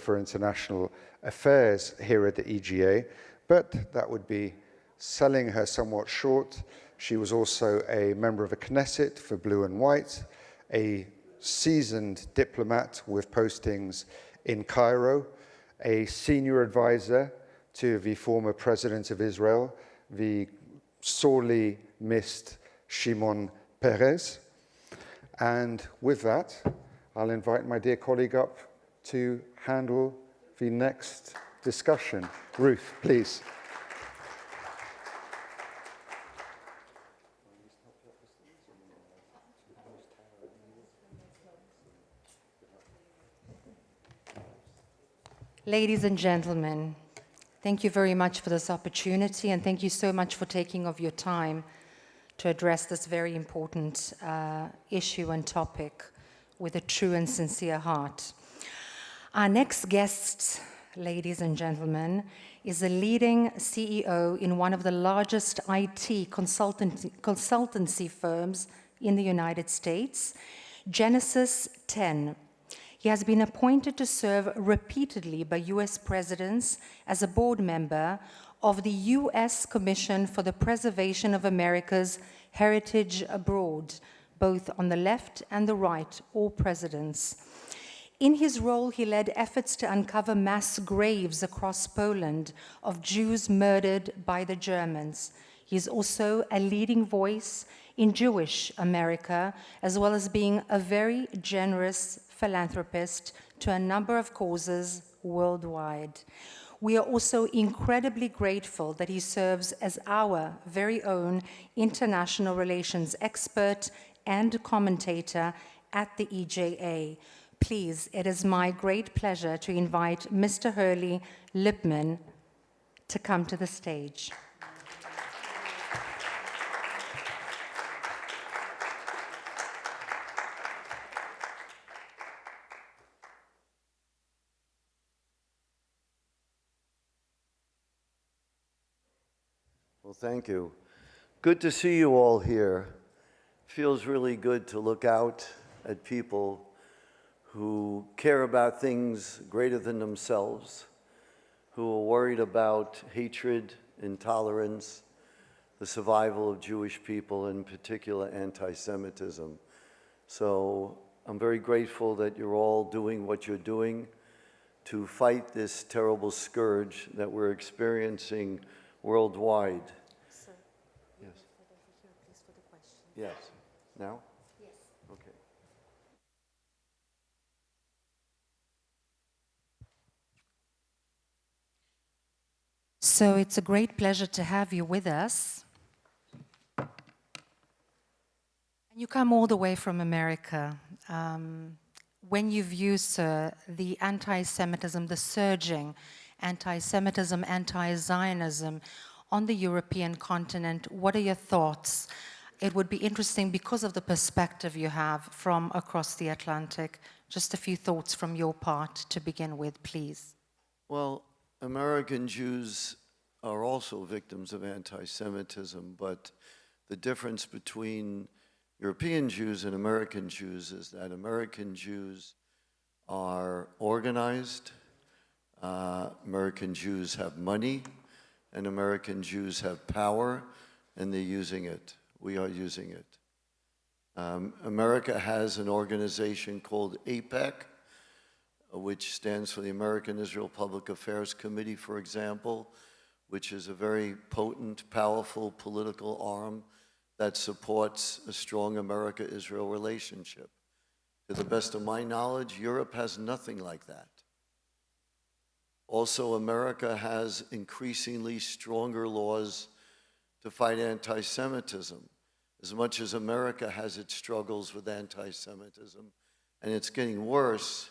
for International Affairs here at the EGA, but that would be selling her somewhat short. She was also a member of a Knesset for Blue and White, a seasoned diplomat with postings in Cairo, a senior advisor to the former president of Israel, the sorely missed Shimon Peres. And with that, I'll invite my dear colleague up to handle the next discussion. Ruth, please. Ladies and gentlemen, thank you very much for this opportunity, and thank you so much for taking of your time to address this very important issue and topic with a true and sincere heart. Our next guest, ladies and gentlemen, is a leading CEO in one of the largest IT consultancy firms in the United States, Genesis 10. He has been appointed to serve repeatedly by US presidents as a board member of the US Commission for the Preservation of America's Heritage Abroad, both on the left and the right, all presidents. In his role, he led efforts to uncover mass graves across Poland of Jews murdered by the Germans. He is also a leading voice in Jewish America, as well as being a very generous philanthropist to a number of causes worldwide. We are also incredibly grateful that he serves as our very own international relations expert and commentator at the EJA. Please, it is my great pleasure to invite Mr. Hurley Lipman to come to the stage. Well, thank you. Good to see you all here. Feels really good to look out at people who care about things greater than themselves, who are worried about hatred, intolerance, the survival of Jewish people, in particular anti-Semitism. So I'm very grateful that you're all doing what you're doing to fight this terrible scourge that we're experiencing worldwide. Sir, yes. Here, please, for the question. Yes. Now? Yes. Okay. So it's a great pleasure to have you with us. You come all the way from America. When you view, sir, the anti-Semitism, the surging anti-Semitism, anti-Zionism on the European continent, what are your thoughts? It would be interesting because of the perspective you have from across the Atlantic. Just a few thoughts from your part to begin with, please. Well, American Jews are also victims of anti-Semitism, but the difference between European Jews and American Jews is that American Jews are organized, American Jews have money, and American Jews have power, and they're using it. We are using it. America has an organization called AIPAC, which stands for the American Israel Public Affairs Committee, for example, which is a very potent, powerful political arm that supports a strong America-Israel relationship. To the best of my knowledge, Europe has nothing like that. Also, America has increasingly stronger laws to fight anti-Semitism. As much as America has its struggles with anti-Semitism, and it's getting worse,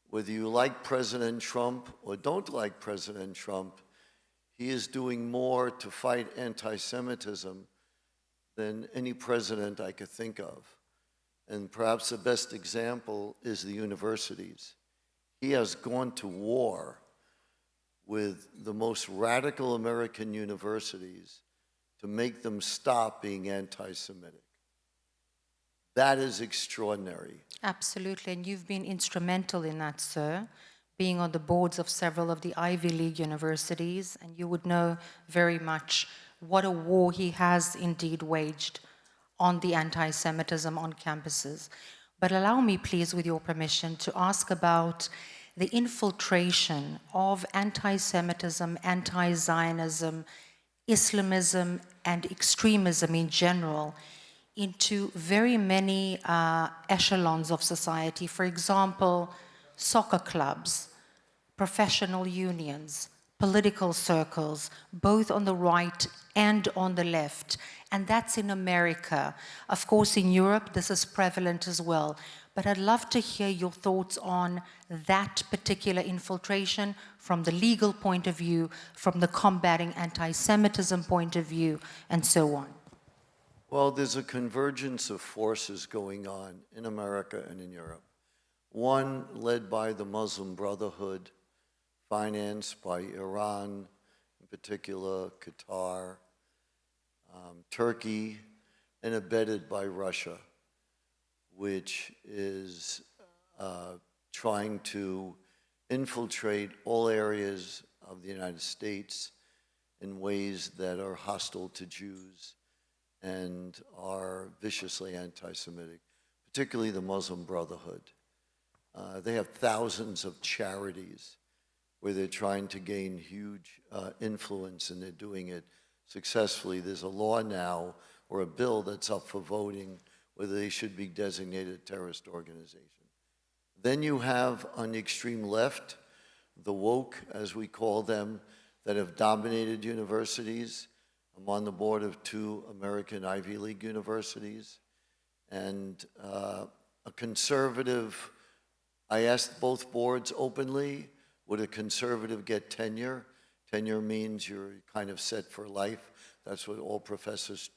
whether you like President Trump or don't like President Trump, he is doing more to fight anti-Semitism than any president I could think of. And perhaps the best example is the universities. He has gone to war with the most radical American universities to make them stop being anti-Semitic. That is extraordinary. Absolutely, and you've been instrumental in that, sir, being on the boards of several of the Ivy League universities, and you would know very much what a war he has indeed waged on the anti-Semitism on campuses. But allow me, please, with your permission, to ask about the infiltration of anti-Semitism, anti-Zionism, Islamism, and extremism in general into very many echelons of society. For example, soccer clubs, professional unions, political circles, both on the right and on the left. And that's in America. Of course, in Europe, this is prevalent as well. But I'd love to hear your thoughts on that particular infiltration from the legal point of view, from the combating anti-Semitism point of view, and so on. Well, there's a convergence of forces going on in America and in Europe. One led by the Muslim Brotherhood, financed by Iran, in particular Qatar, Turkey, and abetted by Russia, which is trying to infiltrate all areas of the United States in ways that are hostile to Jews and are viciously anti-Semitic, particularly the Muslim Brotherhood. They have thousands of charities where they're trying to gain huge influence, and they're doing it successfully. There's a law now, or a bill that's up for voting, whether they should be designated a terrorist organization. Then you have, on the extreme left, the woke, as we call them, that have dominated universities. I'm on the board of 2 American Ivy League universities. And a conservative, I asked both boards openly, would a conservative get tenure? Tenure means you're kind of set for life. That's what all professors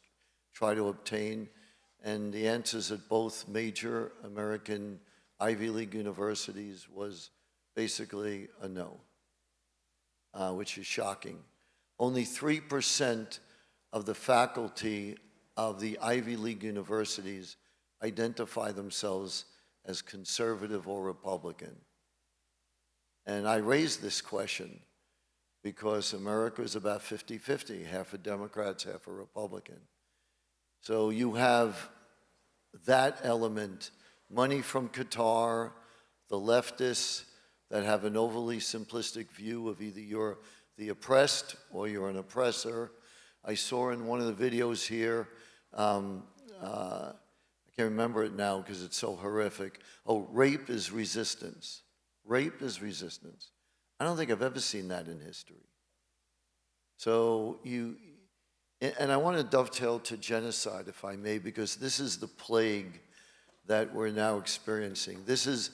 try to obtain. And the answers at both major American Ivy League universities was basically a no, which is shocking. Only 3% of the faculty of the Ivy League universities identify themselves as conservative or Republican. And I raised this question because America is about 50-50, half a Democrats, half a Republican. So you have that element, money from Qatar, the leftists that have an overly simplistic view of either you're the oppressed or you're an oppressor. I saw in one of the videos here, I can't remember it now because it's so horrific. Oh, rape is resistance. Rape is resistance. I don't think I've ever seen that in history. So and I want to dovetail to genocide, if I may, because this is the plague that we're now experiencing. This is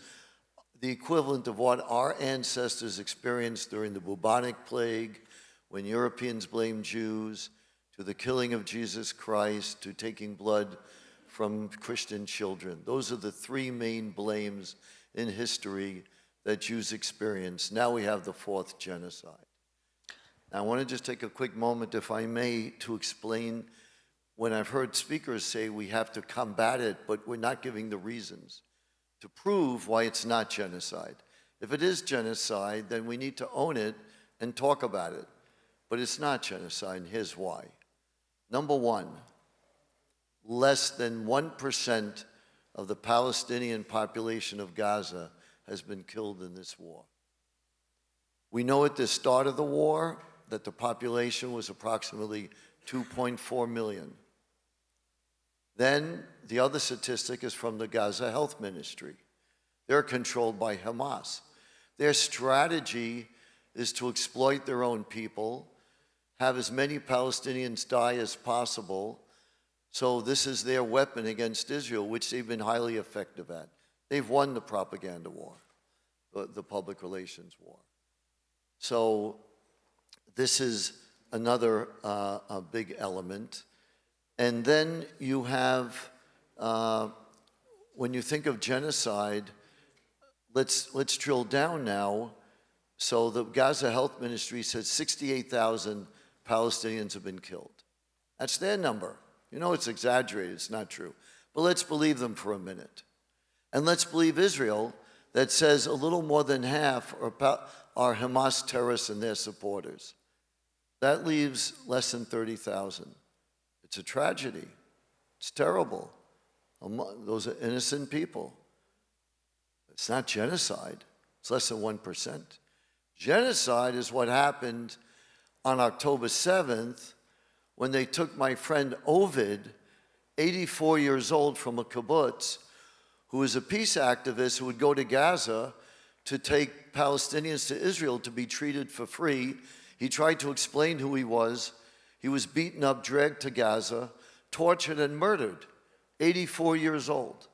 the equivalent of what our ancestors experienced during the bubonic plague, when Europeans blamed Jews, to the killing of Jesus Christ, to taking blood from Christian children. Those are the 3 main blames in history that Jews experienced. Now we have the 4th genocide. Now I want to just take a quick moment, if I may, to explain when I've heard speakers say we have to combat it, but we're not giving the reasons to prove why it's not genocide. If it is genocide, then we need to own it and talk about it. But it's not genocide, and here's why. Number one, less than 1% of the Palestinian population of Gaza has been killed in this war. We know at the start of the war that the population was approximately 2.4 million. Then the other statistic is from the Gaza Health Ministry. They're controlled by Hamas. Their strategy is to exploit their own people, have as many Palestinians die as possible. So this is their weapon against Israel, which they've been highly effective at. They've won the propaganda war, the public relations war. So this is another a big element. And then you have, when you think of genocide, let's drill down now. So the Gaza Health Ministry says 68,000 Palestinians have been killed. That's their number. You know it's exaggerated, it's not true. But let's believe them for a minute. And let's believe Israel that says a little more than half are Hamas terrorists and their supporters. That leaves less than 30,000. It's a tragedy. It's terrible. Those are innocent people. It's not genocide. It's less than 1%. Genocide is what happened on October 7th when they took my friend Ovid, 84 years old, from a kibbutz, who was a peace activist who would go to Gaza to take Palestinians to Israel to be treated for free. He tried to explain who he was. He was beaten up, dragged to Gaza, tortured and murdered, 84 years old.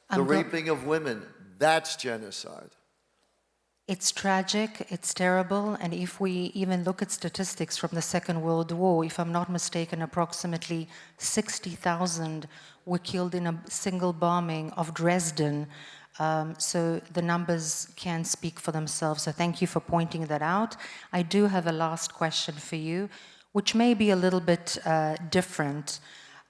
The raping of women, that's genocide. It's tragic, it's terrible, and if we even look at statistics from the Second World War, if I'm not mistaken, approximately 60,000 were killed in a single bombing of Dresden. So the numbers can speak for themselves, so thank you for pointing that out. I do have a last question for you, which may be a little bit different.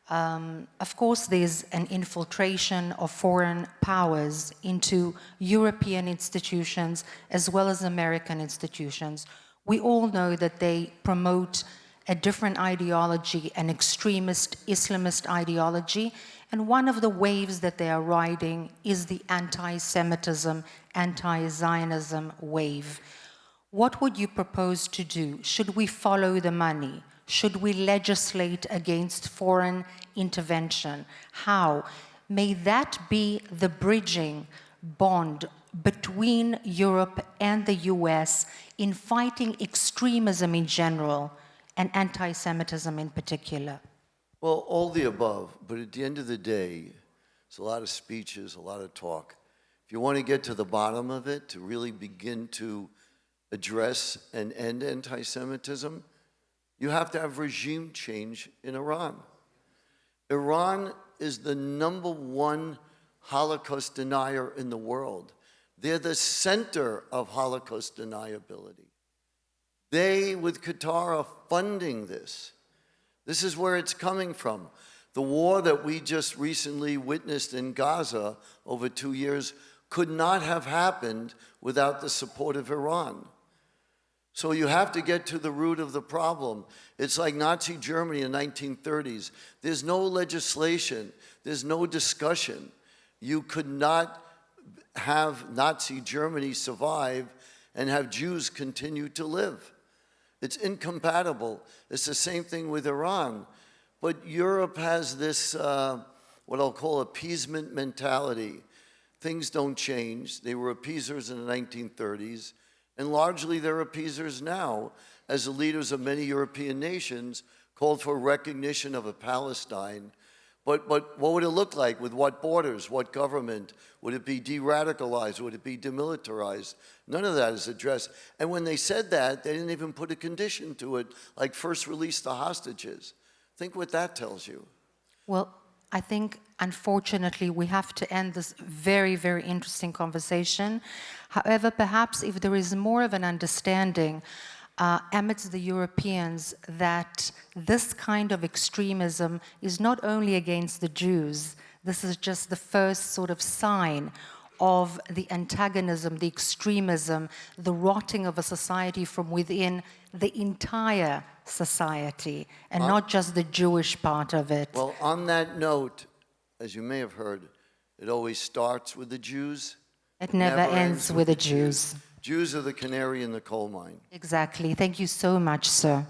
Of course, there's an infiltration of foreign powers into European institutions as well as American institutions. We all know that they promote a different ideology, an extremist Islamist ideology, and one of the waves that they are riding is the anti-Semitism, anti-Zionism wave. What would you propose to do? Should we follow the money? Should we legislate against foreign intervention? How? May that be the bridging bond between Europe and the US in fighting extremism in general and anti-Semitism in particular? Well, all the above, but at the end of the day, it's a lot of speeches, a lot of talk. If you want to get to the bottom of it, to really begin to address and end anti-Semitism, you have to have regime change in Iran. Iran is the #1 Holocaust denier in the world. They're the center of Holocaust deniability. They, with Qatar, are funding this. This is where it's coming from. The war that we just recently witnessed in Gaza over 2 years could not have happened without the support of Iran. So you have to get to the root of the problem. It's like Nazi Germany in the 1930s. There's no legislation. There's no discussion. You could not have Nazi Germany survive and have Jews continue to live. It's incompatible. It's the same thing with Iran. But Europe has this, what I'll call appeasement mentality. Things don't change. They were appeasers in the 1930s. And largely they're appeasers now, as the leaders of many European nations called for recognition of a Palestine. But what would it look like? With what borders? What government? Would it be de-radicalized? Would it be demilitarized? None of that is addressed. And when they said that, they didn't even put a condition to it, like first release the hostages. Think what that tells you. Well, I think, unfortunately, we have to end this very, very interesting conversation. However, perhaps if there is more of an understanding amidst the Europeans that this kind of extremism is not only against the Jews, this is just the first sort of sign of the antagonism, the extremism, the rotting of a society from within the entire society, and not just the Jewish part of it. Well, on that note, as you may have heard, it always starts with the Jews. It never ends with the Jews. Jews are the canary in the coal mine. Exactly. Thank you so much, sir.